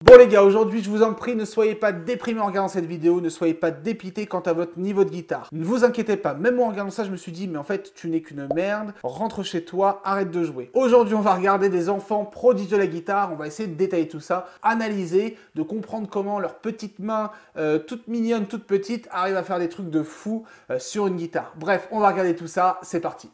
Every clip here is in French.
Bon les gars, aujourd'hui je vous en prie, ne soyez pas déprimés en regardant cette vidéo, ne soyez pas dépités quant à votre niveau de guitare. Ne vous inquiétez pas, même moi en regardant ça je me suis dit mais en fait tu n'es qu'une merde, rentre chez toi, arrête de jouer. Aujourd'hui on va regarder des enfants prodiges de la guitare, on va essayer de détailler tout ça, analyser, de comprendre comment leurs petites mains toutes mignonnes, toutes petites arrivent à faire des trucs de fou sur une guitare. Bref, on va regarder tout ça, c'est parti.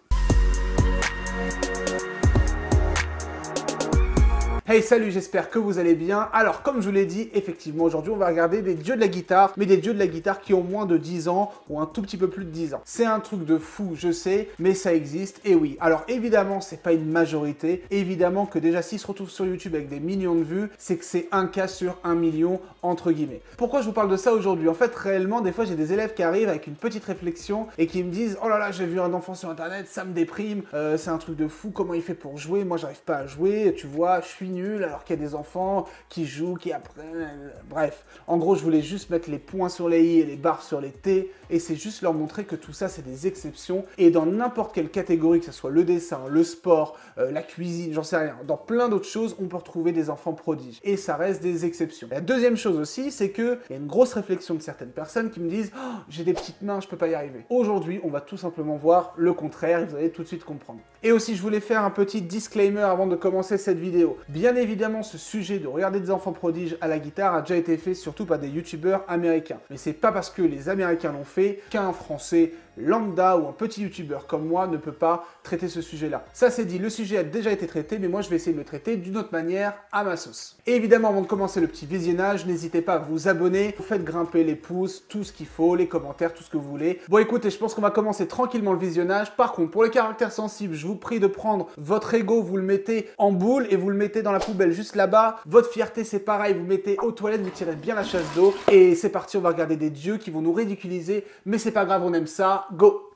Hey salut, j'espère que vous allez bien. Alors comme je vous l'ai dit, effectivement aujourd'hui on va regarder des dieux de la guitare, mais des dieux de la guitare qui ont moins de 10 ans ou un tout petit peu plus de 10 ans. C'est un truc de fou, je sais, mais ça existe, et oui. Alors évidemment c'est pas une majorité, évidemment que déjà s'ils se retrouvent sur YouTube avec des millions de vues, c'est que c'est un cas sur 1 million entre guillemets. Pourquoi je vous parle de ça aujourd'hui? En fait réellement des fois j'ai des élèves qui arrivent avec une petite réflexion et qui me disent « Oh là là, j'ai vu un enfant sur internet, ça me déprime, c'est un truc de fou, comment il fait pour jouer? Moi j'arrive pas à jouer, tu vois, je suis nul alors qu'il y a des enfants qui jouent, qui apprennent, bref. En gros, je voulais juste mettre les points sur les i et les barres sur les t, et c'est juste leur montrer que tout ça, c'est des exceptions, et dans n'importe quelle catégorie, que ce soit le dessin, le sport, la cuisine, j'en sais rien, dans plein d'autres choses, on peut retrouver des enfants prodiges, et ça reste des exceptions. La deuxième chose aussi, c'est qu'il y a une grosse réflexion de certaines personnes qui me disent « Oh, j'ai des petites mains, je peux pas y arriver ». Aujourd'hui, on va tout simplement voir le contraire, et vous allez tout de suite comprendre. Et aussi, je voulais faire un petit disclaimer avant de commencer cette vidéo. Bien évidemment, ce sujet de regarder des enfants prodiges à la guitare a déjà été fait surtout par des youtubeurs américains. Mais c'est pas parce que les Américains l'ont fait qu'un Français lambda ou un petit youtubeur comme moi ne peut pas traiter ce sujet-là. Ça c'est dit, le sujet a déjà été traité, mais moi je vais essayer de le traiter d'une autre manière, à ma sauce. Et évidemment, avant de commencer le petit visionnage, n'hésitez pas à vous abonner, vous faites grimper les pouces, tout ce qu'il faut, les commentaires, tout ce que vous voulez. Bon écoutez, je pense qu'on va commencer tranquillement le visionnage. Par contre, pour les caractères sensibles, je vous prie de prendre votre ego, vous le mettez en boule et vous le mettez dans la poubelle juste là-bas. Votre fierté c'est pareil, vous mettez aux toilettes, vous tirez bien la chasse d'eau. Et c'est parti, on va regarder des dieux qui vont nous ridiculiser, mais c'est pas grave, on aime ça. Go!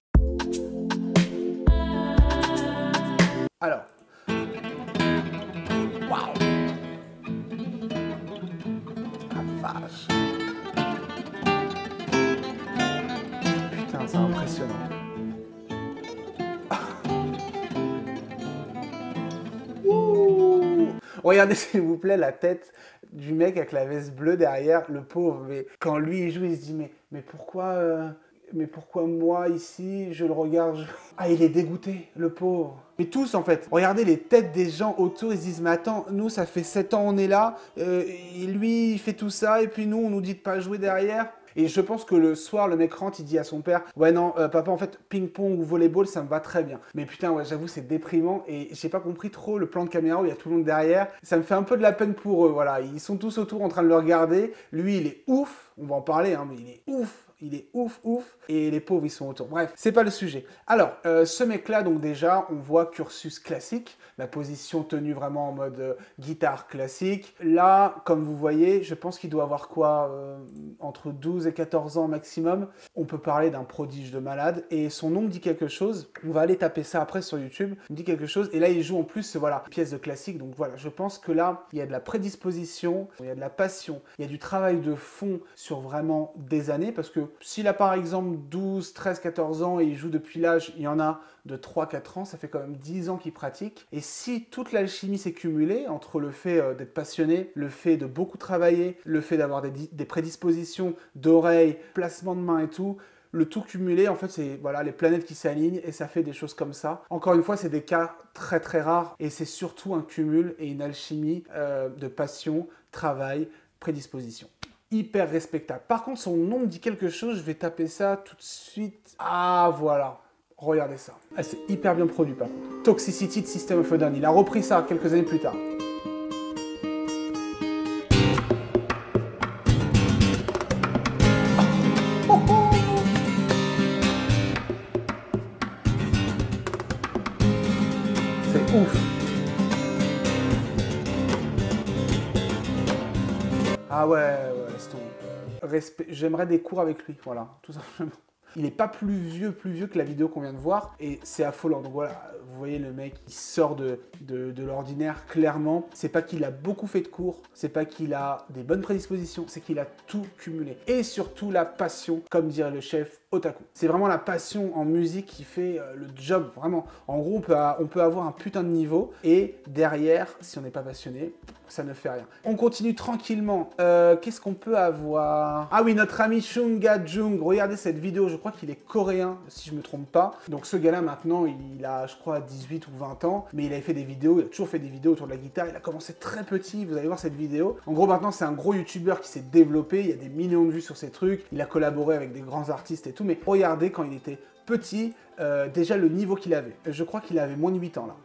Alors. Waouh! Ah vache! Putain, c'est impressionnant. Regardez s'il vous plaît la tête du mec avec la veste bleue derrière, le pauvre. Mais quand lui il joue, il se dit mais pourquoi moi ici je le regarde Ah, il est dégoûté, le pauvre. Mais tous en fait, regardez les têtes des gens autour, ils se disent mais attends, nous ça fait 7 ans on est là, et lui il fait tout ça et puis nous on nous dit de pas jouer derrière. Et je pense que le soir, le mec rentre, il dit à son père « Ouais non, papa, en fait, ping-pong ou volleyball, ça me va très bien. » Mais putain, ouais, j'avoue, c'est déprimant et j'ai pas compris trop le plan de caméra où il y a tout le monde derrière. Ça me fait un peu de la peine pour eux, voilà. Ils sont tous autour en train de le regarder. Lui, il est ouf. On va en parler, hein, mais il est ouf. Il est ouf, ouf, et les pauvres, ils sont autour. Bref, c'est pas le sujet. Alors, ce mec-là, donc déjà, on voit cursus classique, la position tenue vraiment en mode guitare classique. Là, comme vous voyez, je pense qu'il doit avoir quoi, entre 12 et 14 ans maximum. On peut parler d'un prodige de malade, et son nom me dit quelque chose. On va aller taper ça après sur YouTube. Il me dit quelque chose, et là, il joue en plus, voilà, pièce de classique. Donc voilà, je pense que là, il y a de la prédisposition, il y a de la passion, il y a du travail de fond sur vraiment des années, parce que s'il a par exemple 12, 13, 14 ans et il joue depuis l'âge, il y en a de 3-4 ans, ça fait quand même 10 ans qu'il pratique. Et si toute l'alchimie s'est cumulée entre le fait d'être passionné, le fait de beaucoup travailler, le fait d'avoir des prédispositions d'oreilles, placement de main et tout, le tout cumulé, en fait, c'est voilà, les planètes qui s'alignent et ça fait des choses comme ça. Encore une fois, c'est des cas très très rares et c'est surtout un cumul et une alchimie de passion, travail, prédisposition. Hyper respectable. Par contre, son nom me dit quelque chose, je vais taper ça tout de suite. Ah, voilà. Regardez ça. Ah, c'est hyper bien produit, par contre. Toxicity de System of a Down. Il a repris ça quelques années plus tard. C'est ouf. Ah ouais, laisse tomber. J'aimerais des cours avec lui, voilà, tout simplement. Il n'est pas plus vieux que la vidéo qu'on vient de voir, et c'est affolant. Donc voilà, vous voyez le mec, il sort de l'ordinaire, clairement. C'est pas qu'il a beaucoup fait de cours, c'est pas qu'il a des bonnes prédispositions, c'est qu'il a tout cumulé. Et surtout la passion, comme dirait le chef, otaku. C'est vraiment la passion en musique qui fait le job, vraiment. En gros, on peut avoir un putain de niveau et derrière, si on n'est pas passionné, ça ne fait rien. On continue tranquillement. Qu'est-ce qu'on peut avoir? Ah oui, notre ami Shunga Jung. Regardez cette vidéo, je crois qu'il est coréen, si je me trompe pas. Donc ce gars-là, maintenant, il a, je crois, 18 ou 20 ans. Mais il avait fait des vidéos, il a toujours fait des vidéos autour de la guitare. Il a commencé très petit, vous allez voir cette vidéo. En gros, maintenant, c'est un gros youtubeur qui s'est développé. Il y a des millions de vues sur ses trucs. Il a collaboré avec des grands artistes et tout. Mais regardez, quand il était petit, déjà le niveau qu'il avait. Je crois qu'il avait moins de 8 ans, là.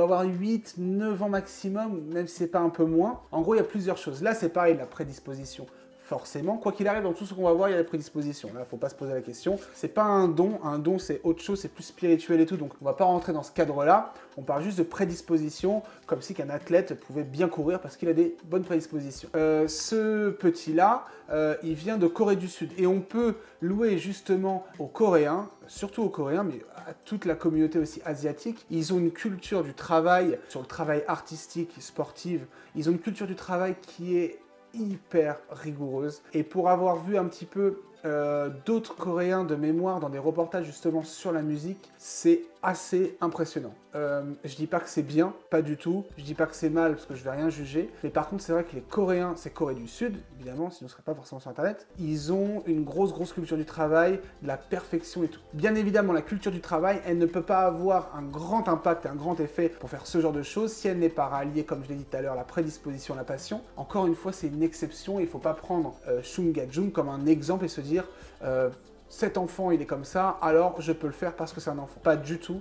Avoir 8, 9 ans maximum, même si c'est pas un peu moins. En gros, il y a plusieurs choses. Là, c'est pareil, la prédisposition. Forcément, quoi qu'il arrive, dans tout ce qu'on va voir, il y a la prédisposition. Là, faut pas se poser la question. C'est pas un don. Un don, c'est autre chose, c'est plus spirituel et tout. Donc, on va pas rentrer dans ce cadre-là. On parle juste de prédisposition, comme si qu'un athlète pouvait bien courir parce qu'il a des bonnes prédispositions. Ce petit-là, il vient de Corée du Sud. Et on peut louer justement aux Coréens, surtout aux Coréens, mais à toute la communauté aussi asiatique. Ils ont une culture du travail, sur le travail artistique, sportif. Ils ont une culture du travail qui est hyper rigoureuse. Et pour avoir vu un petit peu d'autres Coréens de mémoire dans des reportages justement sur la musique, c'est assez impressionnant. Je dis pas que c'est bien, pas du tout. Je dis pas que c'est mal parce que je vais rien juger. Mais par contre, c'est vrai que les Coréens, c'est Corée du Sud, évidemment, sinon ce serait pas forcément sur Internet. Ils ont une grosse culture du travail, de la perfection et tout. Bien évidemment, la culture du travail, elle ne peut pas avoir un grand impact, un grand effet pour faire ce genre de choses si elle n'est pas ralliée, comme je l'ai dit tout à l'heure, la prédisposition, la passion. Encore une fois, c'est une exception. Il faut pas prendre Shunga Jung comme un exemple et se dire cet enfant il est comme ça, alors je peux le faire parce que c'est un enfant. Pas du tout.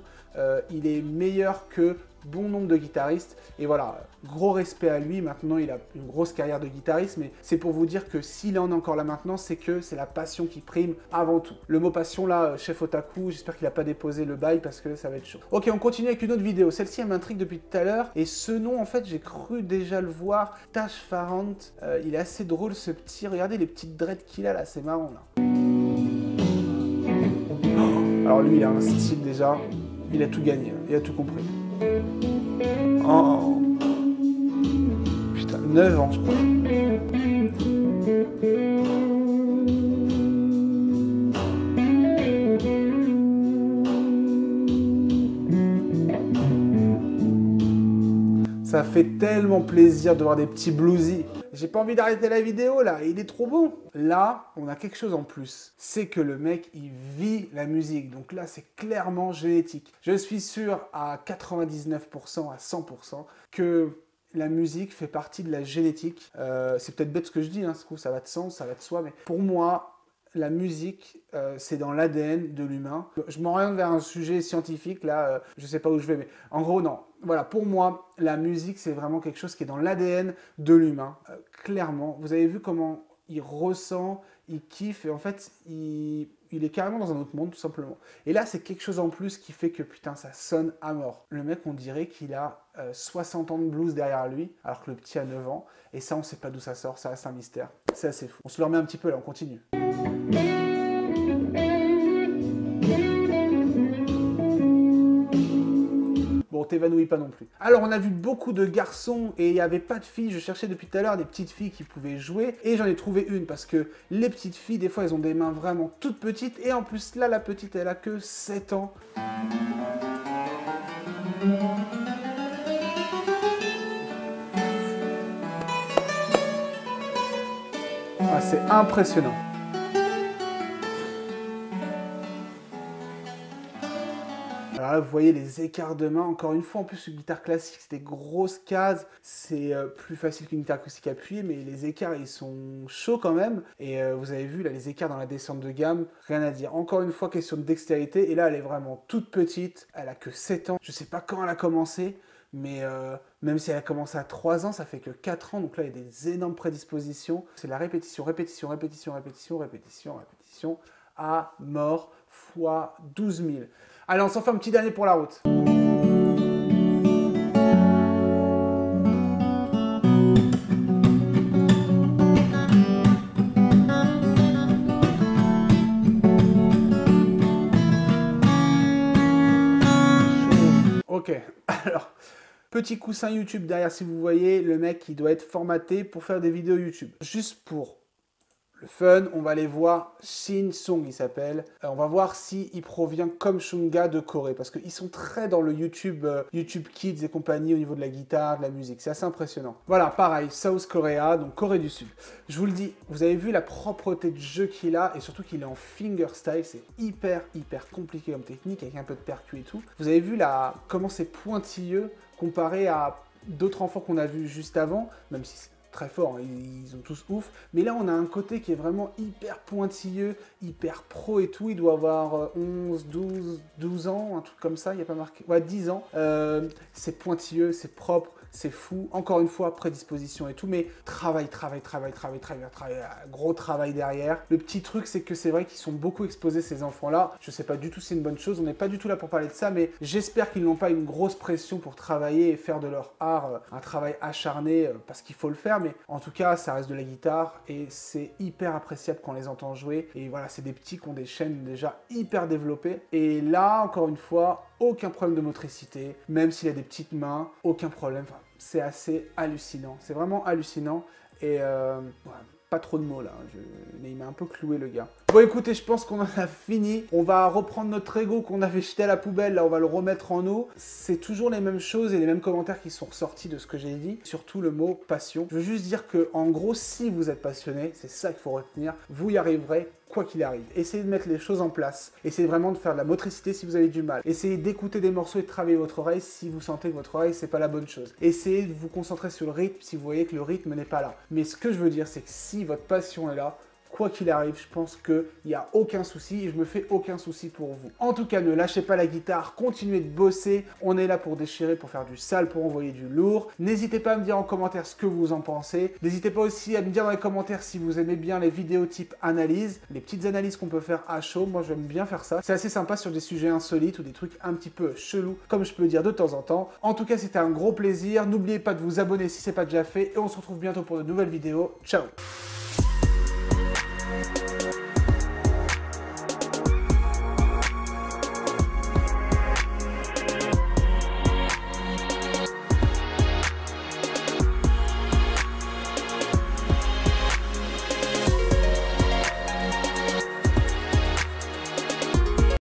Il est meilleur que bon nombre de guitaristes et voilà, gros respect à lui. Maintenant il a une grosse carrière de guitariste, mais c'est pour vous dire que s'il en est encore là maintenant, c'est que c'est la passion qui prime avant tout. Le mot passion là, chef otaku, j'espère qu'il n'a pas déposé le bail parce que ça va être chaud. Ok, on continue avec une autre vidéo. Celle-ci elle m'intrigue depuis tout à l'heure et ce nom en fait j'ai cru déjà le voir. Tash Farrant, il est assez drôle ce petit, regardez les petites dreads qu'il a là, c'est marrant là. Alors lui il a un style déjà, il a tout gagné, il a tout compris. Oh putain, 9 ans je crois. Ça fait tellement plaisir de voir des petits bluesy. J'ai pas envie d'arrêter la vidéo là, il est trop bon. Là, on a quelque chose en plus. C'est que le mec, il vit la musique. Donc là, c'est clairement génétique. Je suis sûr à 99%, à 100% que la musique fait partie de la génétique. C'est peut-être bête ce que je dis, hein, ça va de sens, ça va de soi, mais pour moi, la musique, c'est dans l'ADN de l'humain. Je m'oriente vers un sujet scientifique, là, je sais pas où je vais, mais en gros, non. Voilà, pour moi, la musique, c'est vraiment quelque chose qui est dans l'ADN de l'humain. Clairement, vous avez vu comment il ressent, il kiffe, et en fait, il est carrément dans un autre monde, tout simplement. Et là, c'est quelque chose en plus qui fait que, putain, ça sonne à mort. Le mec, on dirait qu'il a 60 ans de blues derrière lui, alors que le petit a 9 ans. Et ça, on sait pas d'où ça sort, ça reste un mystère. C'est assez fou. On se le remet un petit peu, là, on continue. Bon, t'évanouis pas non plus. Alors, on a vu beaucoup de garçons et il n'y avait pas de filles. Je cherchais depuis tout à l'heure des petites filles qui pouvaient jouer et j'en ai trouvé une parce que les petites filles, des fois, elles ont des mains vraiment toutes petites et en plus, là, la petite, elle a que 7 ans. Ah, c'est impressionnant. Alors là, vous voyez les écarts de main, encore une fois, en plus, une guitare classique, c'est des grosses cases, c'est plus facile qu'une guitare acoustique appuyée, mais les écarts, ils sont chauds quand même, et vous avez vu, là, les écarts dans la descente de gamme, rien à dire. Encore une fois, question de dextérité, et là, elle est vraiment toute petite, elle a que 7 ans, je sais pas quand elle a commencé, mais même si elle a commencé à 3 ans, ça fait que 4 ans, donc là, il y a des énormes prédispositions. C'est la répétition, répétition, répétition, répétition, répétition, répétition, à mort, fois 12 000. Allez, on s'en fait un petit dernier pour la route. Ok, alors, petit coussin YouTube derrière, si vous voyez, le mec qui doit être formaté pour faire des vidéos YouTube. Juste pour le fun, on va aller voir Shin Song, il s'appelle. On va voir s'il provient comme Shunga de Corée, parce qu'ils sont très dans le YouTube, YouTube Kids et compagnie au niveau de la guitare, de la musique. C'est assez impressionnant. Voilà, pareil, South Korea, donc Corée du Sud. Je vous le dis, vous avez vu la propreté de jeu qu'il a, et surtout qu'il est en fingerstyle, c'est hyper compliqué comme technique, avec un peu de percu et tout. Vous avez vu comment c'est pointilleux comparé à d'autres enfants qu'on a vus juste avant, même si c'est très fort, hein, ils ont tous ouf, mais là on a un côté qui est vraiment hyper pointilleux, hyper pro et tout, il doit avoir 11, 12 ans, un truc comme ça, il n'y a pas marqué, ouais 10 ans, c'est pointilleux, c'est propre, c'est fou, encore une fois, prédisposition et tout, mais travail, gros travail derrière. Le petit truc, c'est que c'est vrai qu'ils sont beaucoup exposés, ces enfants-là. Je sais pas du tout si c'est une bonne chose, on n'est pas du tout là pour parler de ça, mais j'espère qu'ils n'ont pas une grosse pression pour travailler et faire de leur art un travail acharné, parce qu'il faut le faire, mais en tout cas, ça reste de la guitare, et c'est hyper appréciable quand on les entend jouer, et voilà, c'est des petits qui ont des chaînes déjà hyper développées, et là, encore une fois, aucun problème de motricité, même s'il a des petites mains, aucun problème. Enfin, c'est assez hallucinant. C'est vraiment hallucinant. Et ouais, pas trop de mots là. Mais il m'a un peu cloué le gars. Bon écoutez, je pense qu'on en a fini. On va reprendre notre ego qu'on avait jeté à la poubelle. Là, on va le remettre en eau. C'est toujours les mêmes choses et les mêmes commentaires qui sont ressortis de ce que j'ai dit. Surtout le mot passion. Je veux juste dire que, en gros, si vous êtes passionné, c'est ça qu'il faut retenir. Vous y arriverez quoi qu'il arrive. Essayez de mettre les choses en place. Essayez vraiment de faire de la motricité si vous avez du mal. Essayez d'écouter des morceaux et de travailler votre oreille si vous sentez que votre oreille, c'est pas la bonne chose. Essayez de vous concentrer sur le rythme si vous voyez que le rythme n'est pas là. Mais ce que je veux dire, c'est que si votre passion est là, quoi qu'il arrive, je pense qu'il n'y a aucun souci et je me fais aucun souci pour vous. En tout cas, ne lâchez pas la guitare, continuez de bosser. On est là pour déchirer, pour faire du sale, pour envoyer du lourd. N'hésitez pas à me dire en commentaire ce que vous en pensez. N'hésitez pas aussi à me dire dans les commentaires si vous aimez bien les vidéos type analyse, les petites analyses qu'on peut faire à chaud. Moi, j'aime bien faire ça. C'est assez sympa sur des sujets insolites ou des trucs un petit peu chelous, comme je peux le dire de temps en temps. En tout cas, c'était un gros plaisir. N'oubliez pas de vous abonner si ce n'est pas déjà fait et on se retrouve bientôt pour de nouvelles vidéos. Ciao!